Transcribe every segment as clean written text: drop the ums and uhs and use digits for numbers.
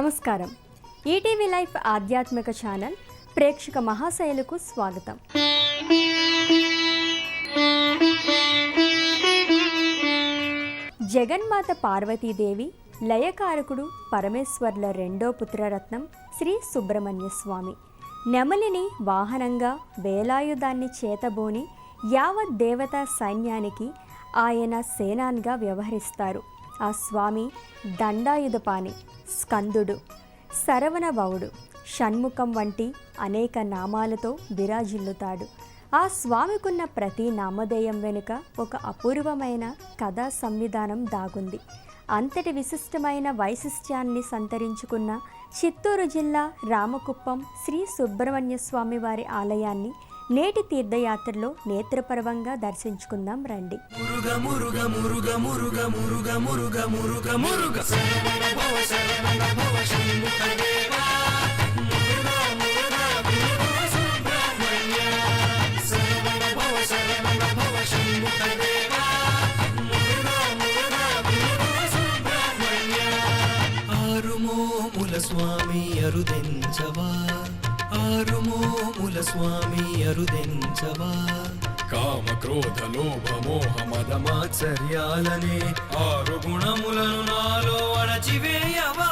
నమస్కారం. ETV life ఆధ్యాత్మిక channel ప్రేక్షక మహాశయులకు స్వాగతం. జగన్మాత పార్వతీదేవి, లయకారకుడు పరమేశ్వర్ల రెండో పుత్రరత్నం శ్రీ సుబ్రహ్మణ్య స్వామి. నెమలిని వాహనంగా వేలాయుధాన్ని చేతబోని యావత్ దేవతా సైన్యానికి ఆయన సేనాన్గా వ్యవహరిస్తారు. ఆ స్వామి దండాయుధపాణి, స్కందుడు, శరవణభవుడు, షణ్ముఖం వంటి అనేక నామాలతో విరాజిల్లుతాడు. ఆ స్వామికున్న ప్రతి నామధేయం వెనుక ఒక అపూర్వమైన కథా సంవిధానం దాగుంది. అంతటి విశిష్టమైన వైశిష్ట్యాన్ని సంతరించుకున్న చిత్తూరు జిల్లా రామకుప్పం శ్రీ సుబ్రహ్మణ్య స్వామి వారి ఆలయాన్ని నేటి తీర్థయాత్రలో నేత్రపర్వంగా దర్శించుకుందాం రండి. స్వామి అరుదెంచవా, ఆరుమోముల స్వామి అరుదెంచవా, కామ క్రోధ లోభ మోహ మద మాత్సర్యాలనే ఆరు గుణములను నాలో అణచివేయవా,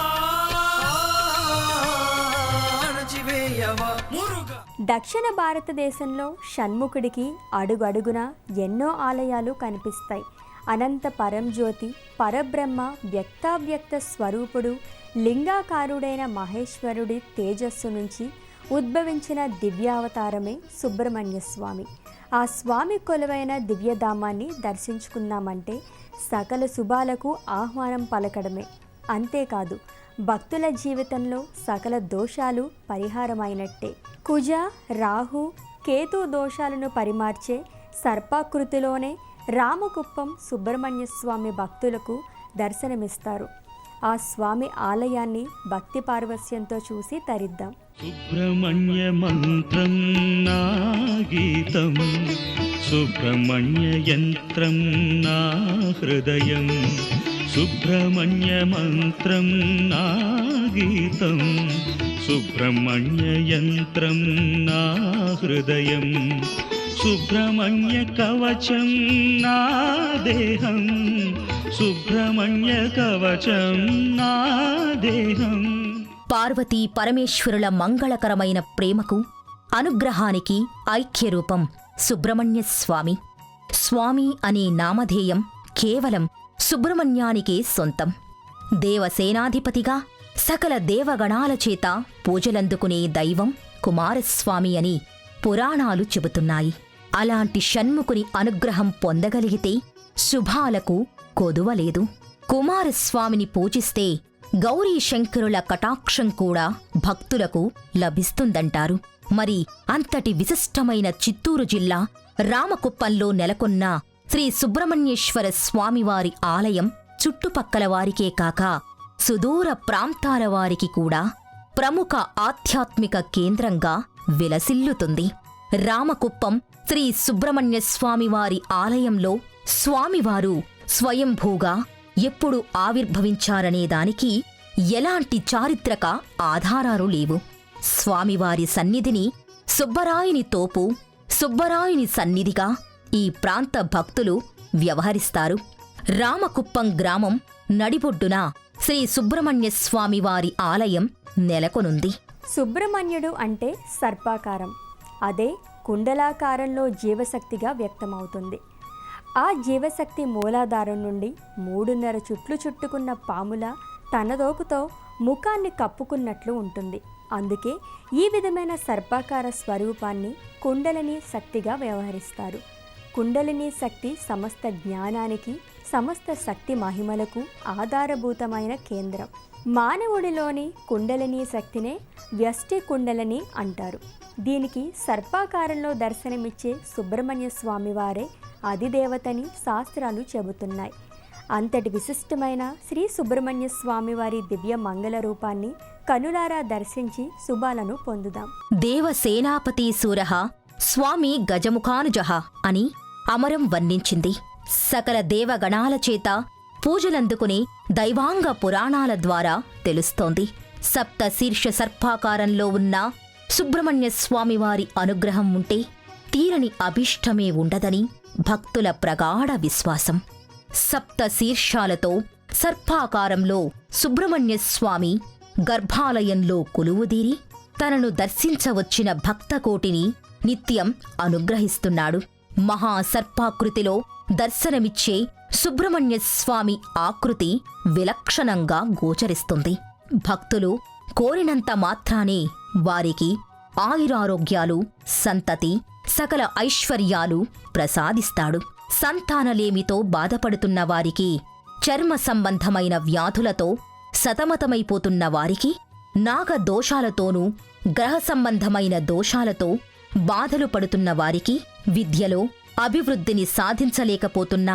అణచివేయవా మురుగ. దక్షిణ భారతదేశంలో షణ్ముఖుడికి అడుగడుగున ఎన్నో ఆలయాలు కనిపిస్తాయి. అనంత పరంజ్యోతి, పరబ్రహ్మ, వ్యక్తావ్యక్త స్వరూపుడు, లింగాకారుడైన మహేశ్వరుడి తేజస్సు నుంచి ఉద్భవించిన దివ్యావతారమే సుబ్రహ్మణ్య స్వామి. ఆ స్వామి కొలువైన దివ్యధామాన్ని దర్శించుకున్నామంటే సకల శుభాలకు ఆహ్వానం పలకడమే. అంతేకాదు, భక్తుల జీవితంలో సకల దోషాలు పరిహారమైనట్టే. కుజ, రాహు, కేతు దోషాలను పరిమార్చే సర్పాకృతిలోనే రామకుప్పం సుబ్రహ్మణ్య స్వామి భక్తులకు దర్శనమిస్తారు. ఆ స్వామి ఆలయాన్ని భక్తి పార్వస్యంతో చూసి తరిద్దాం. సుబ్రహ్మణ్య మంత్రం నా గీతం, సుబ్రహ్మణ్య యంత్రం నా హృదయం, సుబ్రహ్మణ్య మంత్రం నా గీతం, సుబ్రహ్మణ్య యంత్రం నా హృదయం, సుబ్రహ్మణ్య కవచం నా దేహం, సుబ్రహ్మణ్య కవచం నా దేహం. పార్వతీ పరమేశ్వరుల మంగళకరమైన ప్రేమకు, అనుగ్రహానికి ఐక్యరూపం సుబ్రహ్మణ్య స్వామి. స్వామి అనే నామధేయం కేవలం సుబ్రహ్మణ్యానికే సొంతం. దేవసేనాధిపతిగా సకల దేవగణాల చేత పూజలందుకునే దైవం కుమారస్వామి అని పురాణాలు చెబుతున్నాయి. అలాంటి షణ్ముఖుని అనుగ్రహం పొందగలిగితే శుభాలకు కొదువలేదు. కుమారస్వామిని పూజిస్తే గౌరీ శంకరుల కటాక్షం కూడా భక్తులకు లభిస్తుందంటారు. మరి అంతటి విశిష్టమైన చిత్తూరు జిల్లా రామకుప్పంలో నెలకొన్న శ్రీ సుబ్రహ్మణ్యేశ్వర స్వామివారి ఆలయం చుట్టుపక్కల వారికే కాక సుదూర ప్రాంతాల వారికి కూడా ప్రముఖ ఆధ్యాత్మిక కేంద్రంగా విలసిల్లుతుంది. రామకుప్పం శ్రీ సుబ్రహ్మణ్య స్వామివారి ఆలయంలో స్వామివారు స్వయంభూగా ఎప్పుడు ఆవిర్భవించారనే దానికి ఎలాంటి చారిత్రక ఆధారాలు లేవు. స్వామివారి సన్నిధిని సుబ్బరాయుని తోపు, సుబ్బరాయుని సన్నిధిగా ఈ ప్రాంత భక్తులు వ్యవహరిస్తారు. రామకుప్పం గ్రామం నడిబొడ్డున శ్రీ సుబ్రహ్మణ్య స్వామివారి ఆలయం నెలకొనుంది. సుబ్రహ్మణ్యుడు అంటే సర్పాకారం, అదే కుండలాకారంలో జీవశక్తిగా వ్యక్తమవుతుంది. ఆ జీవశక్తి మూలాధారం నుండి 3.5 చుట్లు చుట్టుకున్న పాముల తనదోకుతో ముఖాన్ని కప్పుకున్నట్లు ఉంటుంది. అందుకే ఈ విధమైన సర్పాకార స్వరూపాన్ని కుండలిని శక్తిగా వ్యవహరిస్తారు. కుండలిని శక్తి సమస్త జ్ఞానానికి, సమస్త శక్తి మహిమలకు ఆధారభూతమైన కేంద్రం. మానవుడిలోని కుండలిని శక్తినే వ్యష్టి కుండలిని అంటారు. దీనికి సర్పాకారంలో దర్శనమిచ్చే సుబ్రహ్మణ్య స్వామివారే అధిదేవతని శాస్త్రాలు చెబుతున్నాయి. అంతటి విశిష్టమైన శ్రీ సుబ్రహ్మణ్య స్వామివారి దివ్య మంగళ రూపాన్ని కనులారా దర్శించి శుభాలను పొందుదాం. దేవసేనాపతి సూరః స్వామి గజముఖానుజః అని అమరం వర్ణించింది. సకల దేవగణాల చేత పూజలందుకునే దైవాంగ పురాణాల ద్వారా తెలుస్తోంది. సప్త శీర్ష సర్పాకారంలో ఉన్న సుబ్రహ్మణ్య స్వామివారి అనుగ్రహం ఉంటే తీరని అభిష్టమే ఉండదని భక్తుల ప్రగాఢ విశ్వాసం. సప్త శీర్షాలతో సర్పాకారంలో సుబ్రహ్మణ్య స్వామి గర్భాలయంలో కొలువుదీరి తనను దర్శించవచ్చిన భక్తకోటిని నిత్యం అనుగ్రహిస్తున్నాడు. మహాసర్పాకృతిలో దర్శనమిచ్చే సుబ్రహ్మణ్య స్వామి ఆకృతి విలక్షణంగా గోచరిస్తుంది. భక్తులు కోరినంత మాత్రానే వారికి ఆయురారోగ్యాలు, సంతతి, సకల ఐశ్వర్యాలు ప్రసాదిస్తాడు. సంతానలేమితో బాధపడుతున్న వారికి, చర్మ సంబంధమైన వ్యాధులతో సతమతమైపోతున్న వారికి, నాగదోషాలతోనూ గ్రహ సంబంధమైన దోషాలతో బాధలు పడుతున్న వారికి, విద్యలో అభివృద్ధిని సాధించలేకపోతున్న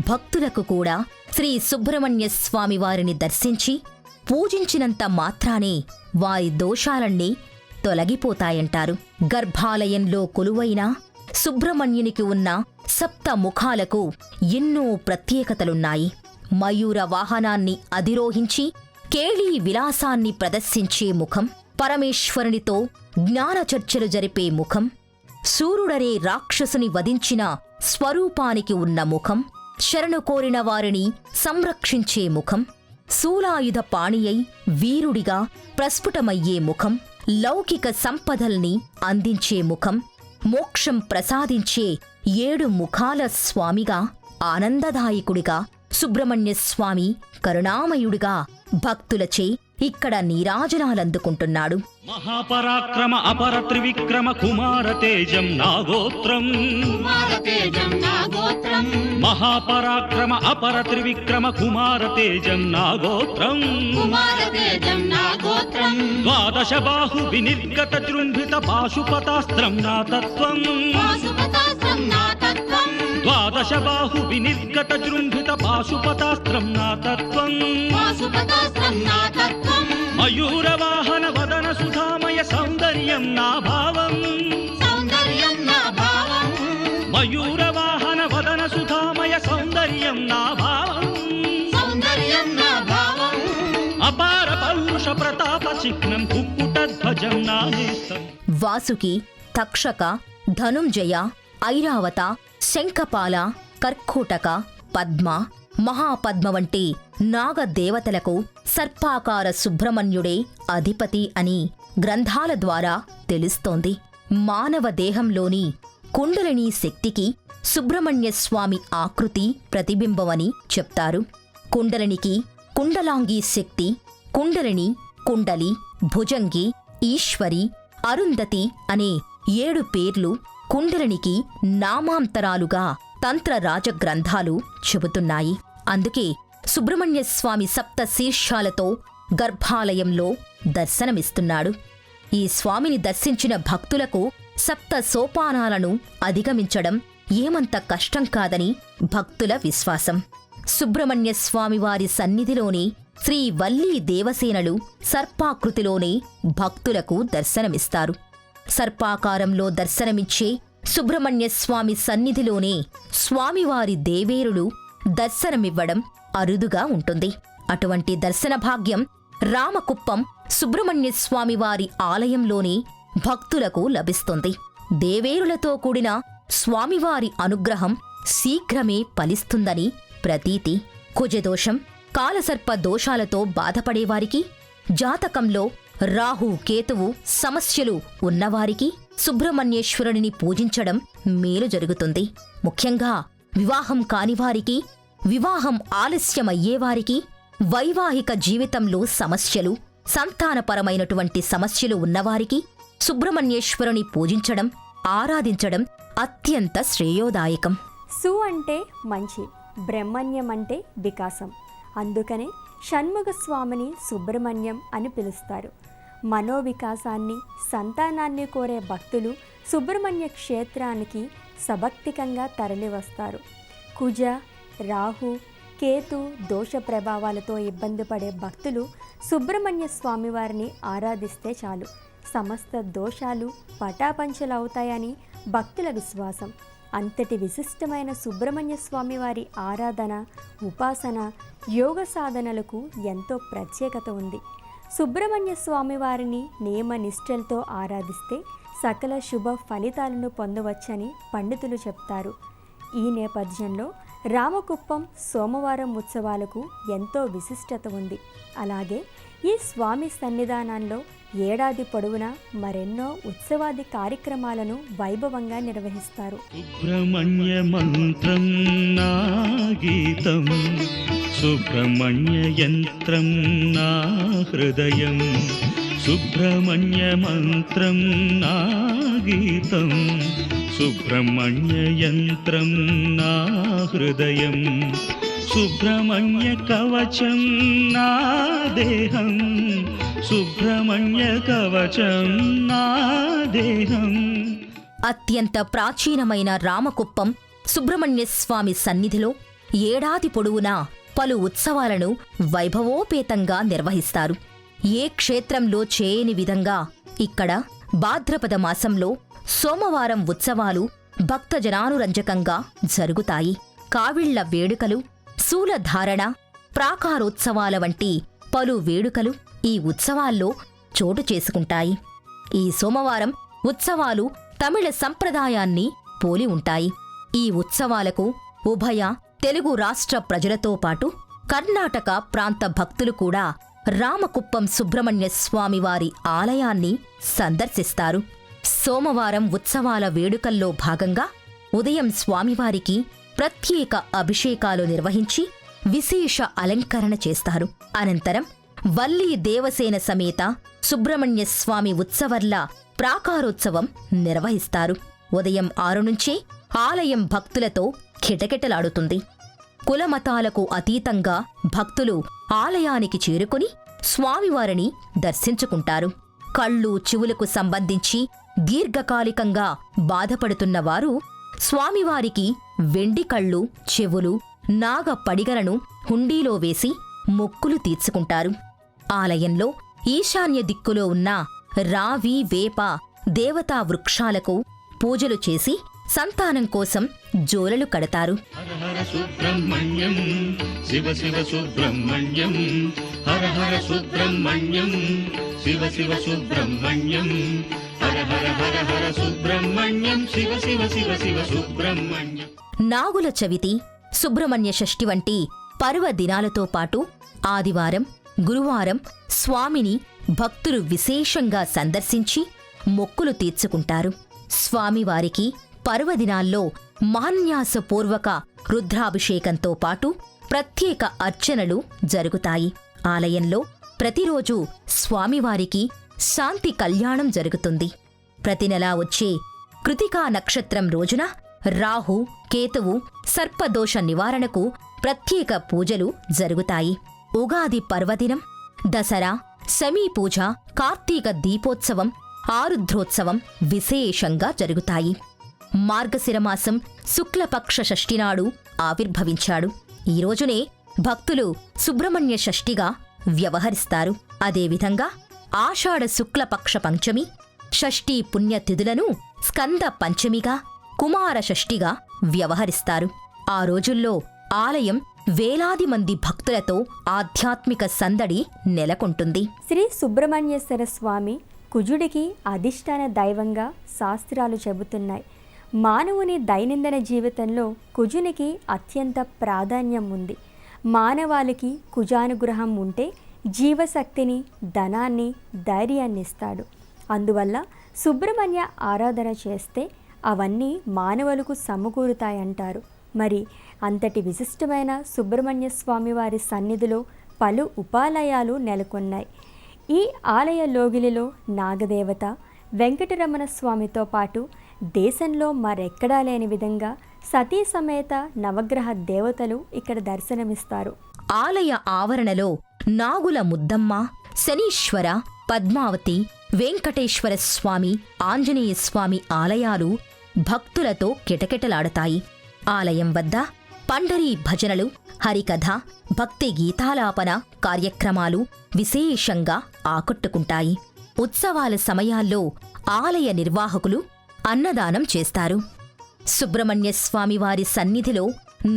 భక్తులకు కూడా శ్రీ సుబ్రహ్మణ్య స్వామి వారిని దర్శించి పూజించినంత మాత్రానే వారి దోషాలన్నీ తొలగిపోతాయంటారు. గర్భాలయంలో కొలువైన సుబ్రహ్మణ్యునికి ఉన్న సప్త ముఖాలకు ఎన్నో ప్రత్యేకతలున్నాయి. మయూర వాహనాన్ని అధిరోహించి కేళీ విలాసాన్ని ప్రదర్శించే ముఖం, పరమేశ్వరునితో జ్ఞాన చర్చలు జరిపే ముఖం, సూర్యుడనే రాక్షసుని వధించిన స్వరూపానికి ఉన్న ముఖం, శరణు కోరిన వారిని సంరక్షించే ముఖం, శూలాయుధ పాణియై వీరుడిగా ప్రస్ఫుటమయ్యే ముఖం, లౌకిక సంపదల్ని అందించే ముఖం, మోక్షం ప్రసాదించే 7 ముఖాల స్వామిగా, ఆనందదాయకుడిగా, సుబ్రహ్మణ్య స్వామి కరుణామయుడిగా భక్తులచే ఇక్కడ నీరాజనాలందుకుంటున్నాడు. మహాపరాక్రమ అపర త్రివిక్రమ కుమార తేజం నాగోత్రం, మహాపరాక్రమ అపర త్రివిక్రమ కుమార తేజం నాగోత్రం, ద్వాదశ బాహు వినిర్గత జృంభిత పాశుపతాస్త్రం నాతత్వం, ద్వాదశ బాహు వినిర్గత జృంభిత పాశుపతాస్త్రం నాతత్వం, మయూరవాహన వదన సుధామయ సౌందర్యం నా భావం, మయూరవాహన వదన సుధామయ సౌందర్యం నా భావం, అపార పౌరుష ప్రతాప చిహ్నం కుక్కుటధ్వజం నా నేస్తం. వాసుకి, తక్షక, ధనుంజయ, ఐరావత, శంఖపాల, కర్కోటక, పద్మ, మహాపద్మ వంటి నాగదేవతలకు సర్పాకార సుబ్రహ్మణ్యుడే అధిపతి అని గ్రంథాల ద్వారా తెలుస్తోంది. మానవ దేహంలోని కుండలినీ శక్తికి సుబ్రహ్మణ్య స్వామి ఆకృతి ప్రతిబింబమని చెప్తారు. కుండలినికి కుండలాంగి శక్తి, కుండలిని, కుండలి, భుజంగి, ఈశ్వరి, అరుంధతి అనే 7 పేర్లు కుండలినికి నామాంతరాలుగా తంత్ర రాజగ్రంథాలు చెబుతున్నాయి. అందుకే సుబ్రహ్మణ్య స్వామి సప్త శీర్షాలతో గర్భాలయంలో దర్శనమిస్తున్నాడు. ఈ స్వామిని దర్శించిన భక్తులకు సప్త సోపానాలను అధిగమించడం ఏమంత కష్టం కాదని భక్తుల విశ్వాసం. సుబ్రహ్మణ్య స్వామివారి సన్నిధిలోనే శ్రీ వల్లీ దేవసేనలు సర్పాకృతిలోనే భక్తులకు దర్శనమిస్తారు. సర్పాకారంలో దర్శనమిచ్చే సుబ్రహ్మణ్య స్వామి సన్నిధిలోనే స్వామివారి దేవేరులు దర్శనమివ్వడం అరుదుగా ఉంటుంది. అటువంటి దర్శన భాగ్యం రామకుప్పం సుబ్రహ్మణ్య స్వామివారి ఆలయంలోనే భక్తులకు లభిస్తుంది. దేవేరులతో కూడిన స్వామివారి అనుగ్రహం శీఘ్రమే ఫలిస్తుందని ప్రతీతి. కుజదోషం, కాలసర్ప దోషాలతో బాధపడేవారికి, జాతకంలో రాహు కేతువు సమస్యలు ఉన్నవారికి సుబ్రహ్మణ్యేశ్వరుడిని పూజించడం మేలు జరుగుతుంది. ముఖ్యంగా వివాహం కానివారికి, వివాహం ఆలస్యమయ్యేవారికి, వైవాహిక జీవితంలో సమస్యలు, సంతానపరమైనటువంటి సమస్యలు ఉన్నవారికి సుబ్రహ్మణ్యేశ్వరుని పూజించడం, ఆరాధించడం అత్యంత శ్రేయోదాయకం. సు అంటే మంచి, బ్రహ్మణ్యం అంటే వికాసం. అందుకనే షణ్ముఖ స్వామిని సుబ్రహ్మణ్యం అని పిలుస్తారు. మనోవికాసాన్ని, సంతానాన్ని కోరే భక్తులు సుబ్రహ్మణ్య క్షేత్రానికి సభక్తికంగా తరలివస్తారు. కుజ, రాహు, కేతు దోష ప్రభావాలతో ఇబ్బంది పడే భక్తులు సుబ్రహ్మణ్య స్వామివారిని ఆరాధిస్తే చాలు సమస్త దోషాలు పటాపంచలవుతాయని భక్తుల విశ్వాసం. అంతటి విశిష్టమైన సుబ్రహ్మణ్య స్వామివారి ఆరాధన, ఉపాసన, యోగ సాధనలకు ఎంతో ప్రత్యేకత ఉంది. సుబ్రహ్మణ్య స్వామి వారిని నియమ నిష్టలతో ఆరాధిస్తే సకల శుభ ఫలితాలను పొందవచ్చని పండితులు చెప్తారు. ఈ నేపథ్యంలో రామకుప్పం సోమవారం ఉత్సవాలకు ఎంతో విశిష్టత ఉంది. అలాగే ఈ స్వామి సన్నిధానంలో ఏడాది పొడవునా మరెన్నో ఉత్సవాది కార్యక్రమాలను వైభవంగా నిర్వహిస్తారు. సుబ్రహ్మణ్య మంత్రం నా గీతం, సుబ్రహ్మణ్య యంత్రం నా హృదయం, సుబ్రహ్మణ్య మంత్రం నా గీతం, సుబ్రహ్మణ్య యంత్రం నా హృదయం, సుబ్రహ్మణ్య కవచం నా దేహం, సుబ్రహ్మణ్య కవచం నా దేహం. అత్యంత ప్రాచీనమైన రామకుప్పం సుబ్రహ్మణ్య స్వామి సన్నిధిలో ఏడాది పొడవునా పలు ఉత్సవాలను వైభవోపేతంగా నిర్వహిస్తారు. ఏ క్షేత్రంలో చేయని విధంగా ఇక్కడ భాద్రపద మాసంలో సోమవారం ఉత్సవాలు భక్తజనానురంజకంగా జరుగుతాయి. కావిళ్ల వేడుకలు, శూలధారణ, ప్రాకారోత్సవాల వంటి పలు వేడుకలు ఈ ఉత్సవాల్లో చోటు చేసుకుంటాయి. ఈ సోమవారం ఉత్సవాలు తమిళ సంప్రదాయాన్ని పోలి ఉంటాయి. ఈ ఉత్సవాలకు ఉభయ తెలుగు రాష్ట్ర ప్రజలతో పాటు కర్ణాటక ప్రాంత భక్తులు కూడా రామకుప్పం సుబ్రహ్మణ్య స్వామివారి ఆలయాన్ని సందర్శిస్తారు. సోమవారం ఉత్సవాల వేడుకల్లో భాగంగా ఉదయం స్వామివారికి ప్రత్యేక అభిషేకాలు నిర్వహించి విశేష అలంకరణ చేస్తారు. అనంతరం వల్లీ దేవసేన సమేత సుబ్రహ్మణ్య స్వామి ఉత్సవర్ల ప్రాకారోత్సవం నిర్వహిస్తారు. ఉదయం 6 నుంచే ఆలయం భక్తులతో కిటకిటలాడుతుంది. కులమతాలకు అతీతంగా భక్తులు ఆలయానికి చేరుకుని స్వామివారిని దర్శించుకుంటారు. కళ్ళు చెవులకు సంబంధించి దీర్ఘకాలికంగా బాధపడుతున్నవారు స్వామివారికి వెండి కళ్ళు, చెవులు, నాగ పడిగలను హుండీలో వేసి మొక్కులు తీర్చుకుంటారు. ఆలయంలో ఈశాన్య దిక్కులో ఉన్న రావి, వేప దేవతా వృక్షాలకు పూజలు చేసి సంతానం కోసం జోలలు కడతారు. హర హర సుబ్రహ్మణ్యం, శివ శివ సుబ్రహ్మణ్యం, హర హర సుబ్రహ్మణ్యం, శివ శివ సుబ్రహ్మణ్యం, హర హర హర హర సుబ్రహ్మణ్యం, శివ శివ శివ శివ సుబ్రహ్మణ్యం. నాగుల చవితి, సుబ్రహ్మణ్య షష్ఠి వంటి పర్వదినాలతో పాటు ఆదివారం, గురువారం స్వామిని భక్తులు విశేషంగా సందర్శించి మొక్కులు తీర్చుకుంటారు. స్వామివారికి పర్వదినాల్లో మహాన్యాసపూర్వక రుద్రాభిషేకంతో పాటు ప్రత్యేక అర్చనలు జరుగుతాయి. ఆలయంలో ప్రతిరోజు స్వామివారికి శాంతి కళ్యాణం జరుగుతుంది. ప్రతి నెలా వచ్చే కృతికా నక్షత్రం రోజున రాహు, కేతువు, సర్పదోష నివారణకు ప్రత్యేక పూజలు జరుగుతాయి. ఉగాది పర్వదినం, దసరా, శమీపూజ, కార్తీక దీపోత్సవం, ఆరుద్రోత్సవం విశేషంగా జరుగుతాయి. మార్గశిరమాసం శుక్లపక్ష షష్ఠినాడు ఆవిర్భవించాడు. ఈ రోజునే భక్తులు సుబ్రహ్మణ్య షష్ఠిగా వ్యవహరిస్తారు. అదేవిధంగా ఆషాఢ శుక్లపక్ష పంచమి, షష్ఠీ పుణ్యతిథులను స్కంద పంచమిగా, కుమార షష్ఠిగా వ్యవహరిస్తారు. ఆ రోజుల్లో ఆలయం వేలాది మంది భక్తులతో ఆధ్యాత్మిక సందడి నెలకొంటుంది. శ్రీ సుబ్రహ్మణ్యేశ్వర స్వామి కుజుడికి అధిష్టాన దైవంగా శాస్త్రాలు చెబుతున్నాయి. మానవుని దైనందిన జీవితంలో కుజునికి అత్యంత ప్రాధాన్యం ఉంది. మానవాళికి కుజానుగ్రహం ఉంటే జీవశక్తిని, ధనాన్ని, ధైర్యాన్ని ఇస్తాడు. అందువల్ల సుబ్రహ్మణ్య ఆరాధన చేస్తే అవన్నీ మానవులకు సమకూరుతాయంటారు. మరి అంతటి విశిష్టమైన సుబ్రహ్మణ్య స్వామి వారి సన్నిధిలో పలు ఉపాలయాలు నెలకొన్నాయి. ఈ ఆలయ లోగిలిలో నాగదేవత, వెంకటరమణ స్వామితో పాటు దేశంలో మరెక్కడా లేని విధంగా సతీ సమేత నవగ్రహ దేవతలు ఇక్కడ దర్శనమిస్తారు. ఆలయ ఆవరణలో నాగుల ముద్దమ్మ, శనీశ్వర, పద్మావతి, వెంకటేశ్వర స్వామి, ఆంజనేయ స్వామి ఆలయాలు భక్తులతో కిటకిటలాడతాయి. ఆలయం వద్ద పండరీ భజనలు, హరికథ, భక్తి గీతాలాపన కార్యక్రమాలు విశేషంగా ఆకట్టుకుంటాయి. ఉత్సవాల సమయాల్లో ఆలయ నిర్వాహకులు అన్నదానం చేస్తారు. సుబ్రహ్మణ్య స్వామివారి సన్నిధిలో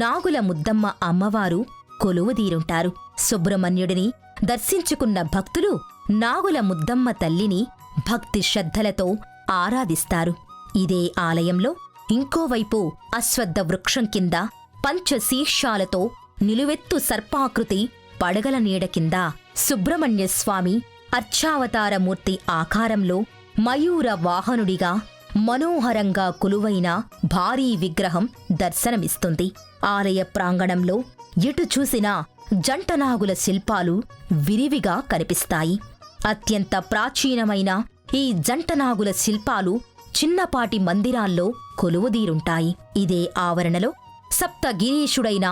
నాగుల ముద్దమ్మ అమ్మవారు కొలువుదీరుంటారు. సుబ్రహ్మణ్యుడిని దర్శించుకున్న భక్తులు నాగుల ముద్దమ్మ తల్లిని భక్తి శ్రద్ధలతో ఆరాధిస్తారు. ఇదే ఆలయంలో ఇంకోవైపు అశ్వత్థ వృక్షం కింద పంచశీర్షాలతో నిలువెత్తు సర్పాకృతి పడగల నీడ కింద సుబ్రహ్మణ్యస్వామి అర్చావతారమూర్తి ఆకారంలో మయూర వాహనుడిగా మనోహరంగా కొలువైన భారీ విగ్రహం దర్శనమిస్తుంది. ఆలయ ప్రాంగణంలో ఎటు చూసినా జంటనాగుల శిల్పాలు విరివిగా కనిపిస్తాయి. అత్యంత ప్రాచీనమైన ఈ జంటనాగుల శిల్పాలు చిన్నపాటి మందిరాల్లో కొలువుదీరుంటాయి. ఇదే ఆవరణలో సప్తగిరీషుడైన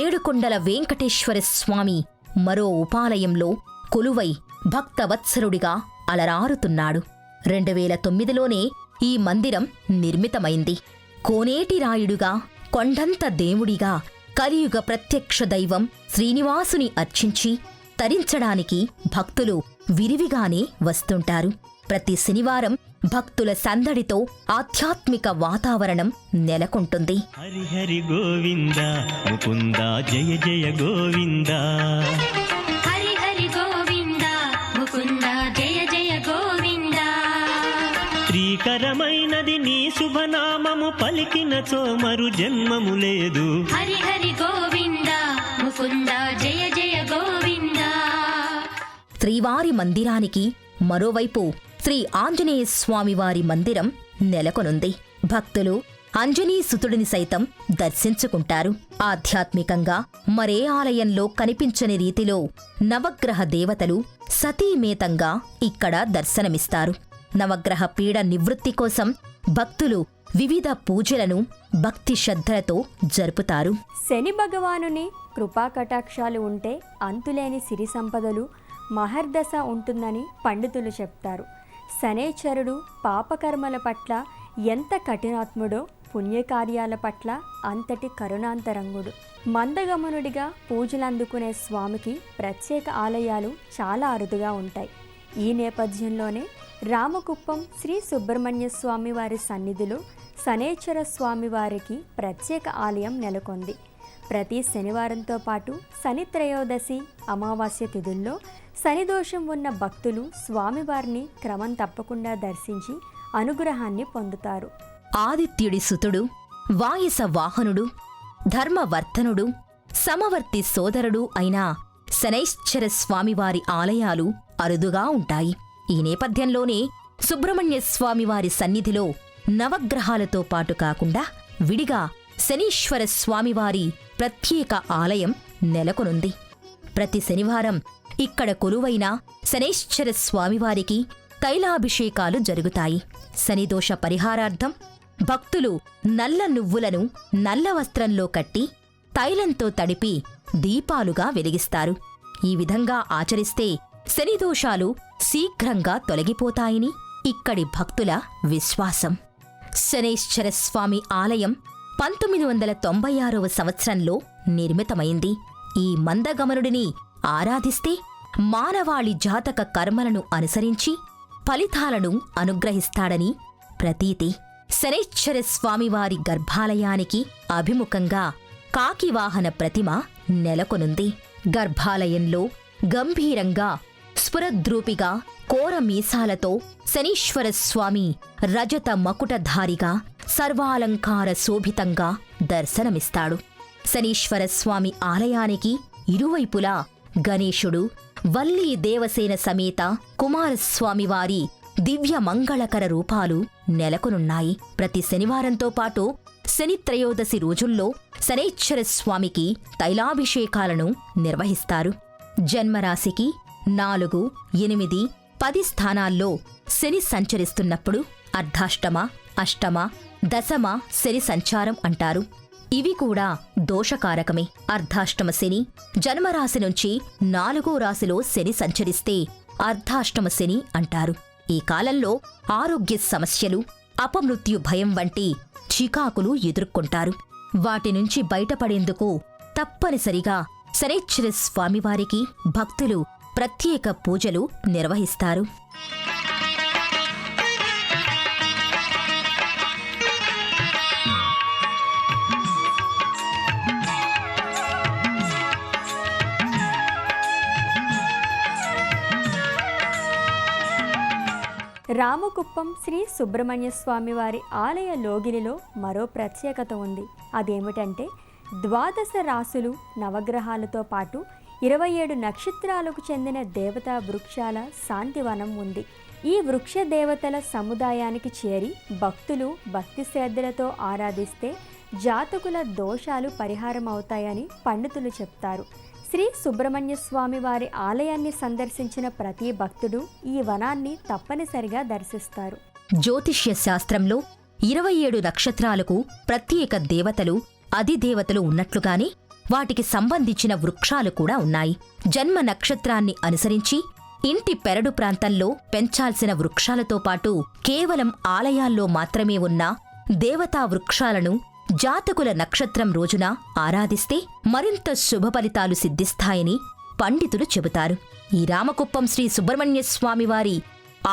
ఏడుకొండల వెంకటేశ్వర స్వామి మరో ఉపాలయంలో కొలువై భక్తవత్సరుడిగా అలరారుతున్నాడు. 2009లోనే ఈ మందిరం నిర్మితమైంది. కోనేటి రాయుడుగా, కొండంత దేవుడిగా కలియుగ ప్రత్యక్ష దైవం శ్రీనివాసుని అర్చించి తరించడానికి భక్తులు విరివిగానే వస్తుంటారు. ప్రతి శనివారం భక్తుల సందడితో ఆధ్యాత్మిక వాతావరణం నెలకొంటుంది. హరిహరి గోవింద ముకుంద జయ జయ గోవింద, హరిహరి గోవింద ముకుంద జయ జయ గోవింద. శ్రీకరమైనది నీ శుభనామము పలికినచో మరు జన్మము లేదు. హరిహరి గోవింద ముకుంద జయ జయ గోవింద. శ్రీవారి మందిరానికి మరోవైపు శ్రీ ఆంజనేయ స్వామివారి మందిరం నెలకొనుంది. భక్తులు అంజనీసుతుడిని సైతం దర్శించుకుంటారు. ఆధ్యాత్మికంగా మరే ఆలయంలో కనిపించని రీతిలో నవగ్రహ దేవతలు సతీమేతంగా ఇక్కడ దర్శనమిస్తారు. నవగ్రహ పీడ నివృత్తి కోసం భక్తులు వివిధ పూజలను భక్తి శ్రద్ధలతో జరుపుతారు. శని భగవానుని కృపాకటాక్షాలు ఉంటే అంతులేని సిరి సంపదలు మహర్దశ ఉంటుందని పండితులు చెప్తారు. శనేశ్వరుడు పాపకర్మల పట్ల ఎంత కఠినాత్ముడో పుణ్యకార్యాల పట్ల అంతటి కరుణాంతరంగుడు. మందగమనుడిగా పూజలందుకునే స్వామికి ప్రత్యేక ఆలయాలు చాలా అరుదుగా ఉంటాయి. ఈ నేపథ్యంలోనే రామకుప్పం శ్రీ సుబ్రహ్మణ్య స్వామి వారి సన్నిధిలో శనేశ్వర స్వామి వారికి ప్రత్యేక ఆలయం నెలకొంది. ప్రతి శనివారంతో పాటు శని త్రయోదశి, అమావాస్య తిథుల్లో శనిదోషం ఉన్న భక్తులు స్వామివారిని క్రమం తప్పకుండా దర్శించి అనుగ్రహాన్ని పొందుతారు. ఆదిత్యుడి సుతుడు, వాయస వాహనుడు, ధర్మవర్ధనుడు, సమవర్తి సోదరుడు అయిన శనైశ్చర స్వామివారి ఆలయాలు అరుదుగా ఉంటాయి. ఈ నేపథ్యంలోనే సుబ్రహ్మణ్య స్వామివారి సన్నిధిలో నవగ్రహాలతో పాటు కాకుండా విడిగా శనీశ్వర స్వామివారి ప్రత్యేక ఆలయం నెలకొనుంది. ప్రతి శనివారం ఇక్కడ కొలువైన శనైశ్చర స్వామివారికి తైలాభిషేకాలు జరుగుతాయి. శనిదోష పరిహారార్థం భక్తులు నల్ల నువ్వులను నల్ల వస్త్రంలో కట్టి తైలంతో తడిపి దీపాలుగా వెలిగిస్తారు. ఈ విధంగా ఆచరిస్తే శనిదోషాలు శీఘ్రంగా తొలగిపోతాయని ఇక్కడి భక్తుల విశ్వాసం. శనైశ్చర స్వామి ఆలయం 1996వ సంవత్సరంలో నిర్మితమైంది. ఈ మందగమనుడిని ఆరాధిస్తే మానవాళి జాతక కర్మలను అనుసరించి ఫలితాలను అనుగ్రహిస్తాడని ప్రతీతి. శనైశ్చర స్వామివారి గర్భాలయానికి అభిముఖంగా కాకివాహన ప్రతిమ నెలకొనుంది. గర్భాలయంలో గంభీరంగా స్ఫురద్రూపిగా కోర మీసాలతో శనీశ్వర స్వామి రజత మకుటధారిగా సర్వాలంకార శోభితంగా దర్శనమిస్తాడు. శనీశ్వర స్వామి ఆలయానికి ఇరువైపులా గణేశుడు, వల్లీ దేవసేన సమేత కుమారస్వామివారి దివ్య మంగళకర రూపాలు నెలకొనున్నాయి. ప్రతి శనివారంతో పాటు శని త్రయోదశి రోజుల్లో శనైశ్చర స్వామికి తైలాభిషేకాలను నిర్వహిస్తారు. జన్మరాశికి 4, 8, 10 స్థానాల్లో శని సంచరిస్తున్నప్పుడు అర్ధాష్టమ, అష్టమ, దశమ శని సంచారం అంటారు. ఇవి కూడా దోషకారకమే. అర్ధాష్టమ శని జన్మరాశి నుంచి 4వ రాశిలో శని సంచరిస్తే అర్ధాష్టమ శని అంటారు. ఈ కాలంలో ఆరోగ్య సమస్యలు, అపమృత్యు భయం వంటి చికాకులు ఎదుర్కొంటారు. వాటి నుంచి బయటపడేందుకు తప్పనిసరిగా శనైశ్చర స్వామివారికి భక్తులు ప్రత్యేక పూజలు నిర్వహిస్తారు. రామకుప్పం శ్రీ సుబ్రహ్మణ్య స్వామి వారి ఆలయ లోగిలిలో మరో ప్రత్యేకత ఉంది. అదేమిటంటే ద్వాదశ రాసులు నవగ్రహాలతో పాటు 27 నక్షత్రాలకు చెందిన దేవతా వృక్షాల శాంతివనం ఉంది. ఈ వృక్ష దేవతల సముదాయానికి చేరి భక్తులు భక్తి శ్రద్ధలతో ఆరాధిస్తే జాతకుల దోషాలు పరిహారం అవుతాయని పండితులు చెప్తారు. శ్రీ సుబ్రహ్మణ్య స్వామి వారి ఆలయాన్ని సందర్శించిన ప్రతి భక్తుడు ఈ వనాన్ని తప్పనిసరిగా దర్శిస్తారు. జ్యోతిష్య శాస్త్రంలో 27 నక్షత్రాలకు ప్రత్యేక దేవతలు అధిదేవతలు ఉన్నట్లుగానే వాటికి సంబంధించిన వృక్షాలు కూడా ఉన్నాయి. జన్మ నక్షత్రాన్ని అనుసరించి ఇంటి పెరడు ప్రాంతంలో పెంచాల్సిన వృక్షాలతో పాటు కేవలం ఆలయాల్లో మాత్రమే ఉన్న దేవతా వృక్షాలను జాతకుల నక్షత్రం రోజున ఆరాధిస్తే మరింత శుభ ఫలితాలు సిద్ధిస్తాయని పండితులు చెబుతారు. ఈ రామకుప్పం శ్రీ సుబ్రహ్మణ్య స్వామివారి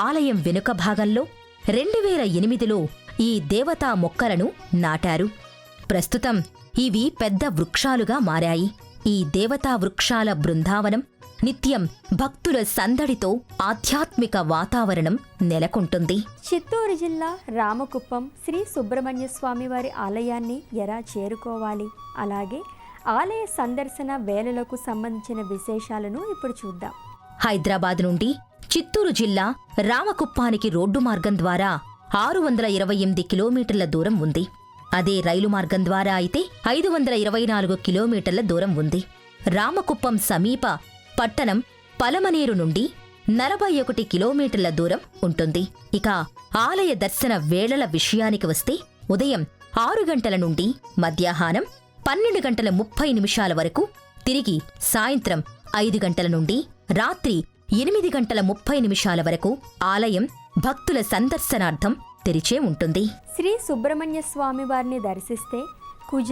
ఆలయం వెనుక భాగంలో 2008లో ఈ దేవతా మొక్కలను నాటారు. ప్రస్తుతం ఇవి పెద్ద వృక్షాలుగా మారాయి. ఈ దేవతా వృక్షాల బృందావనం నిత్యం భక్తుల సందడితో ఆధ్యాత్మిక వాతావరణం నెలకొంటుంది. చిత్తూరు జిల్లా రామకుప్పం శ్రీ సుబ్రహ్మణ్య స్వామి వారి ఆలయాన్ని ఎలా చేరుకోవాలి, అలాగే ఆలయ సందర్శన వేళలకు సంబంధించిన విశేషాలను ఇప్పుడు చూద్దాం. హైదరాబాద్ నుండి చిత్తూరు జిల్లా రామకుప్పానికి రోడ్డు మార్గం ద్వారా 628 కిలోమీటర్ల దూరం ఉంది. అదే రైలు మార్గం ద్వారా అయితే 524 కిలోమీటర్ల దూరం ఉంది. రామకుప్పం సమీప పట్టణం పలమనేరు నుండి 41 కిలోమీటర్ల దూరం ఉంటుంది. ఇక ఆలయ దర్శన వేళల విషయానికి వస్తే ఉదయం 6 గంటల నుండి మధ్యాహ్నం 12:30 వరకు, తిరిగి సాయంత్రం 5 గంటల నుండి రాత్రి 8:30 వరకు ఆలయం భక్తుల సందర్శనార్థం తెరిచే ఉంటుంది. శ్రీ సుబ్రహ్మణ్య స్వామి వారిని దర్శిస్తే కుజ,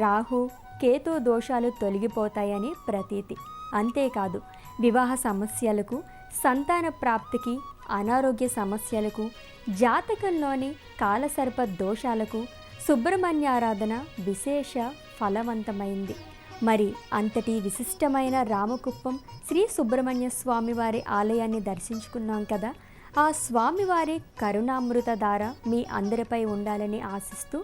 రాహు, కేతు దోషాలు తొలగిపోతాయని ప్రతీతి. అంతేకాదు వివాహ సమస్యలకు, సంతాన ప్రాప్తికి, అనారోగ్య సమస్యలకు, జాతకంలోని కాలసర్ప దోషాలకు సుబ్రహ్మణ్యారాధన విశేష ఫలవంతమైంది. మరి అంతటి విశిష్టమైన రామకుప్పం శ్రీ సుబ్రహ్మణ్య స్వామి వారి ఆలయాన్ని దర్శించుకున్నాం కదా. ఆ స్వామివారి కరుణామృత ధార మీ అందరిపై ఉండాలని ఆశిస్తూ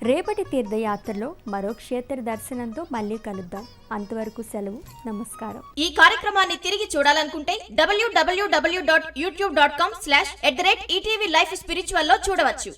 రేపటి తీర్థయాత్రలో మరో క్షేత్ర దర్శనంతో మళ్ళీ కలుద్దాం. అంతవరకు సెలవు, నమస్కారం. ఈ కార్యక్రమాన్ని తిరిగి చూడాలనుకుంటే www.youtube.com/ETV Life Spiritual లో చూడవచ్చు.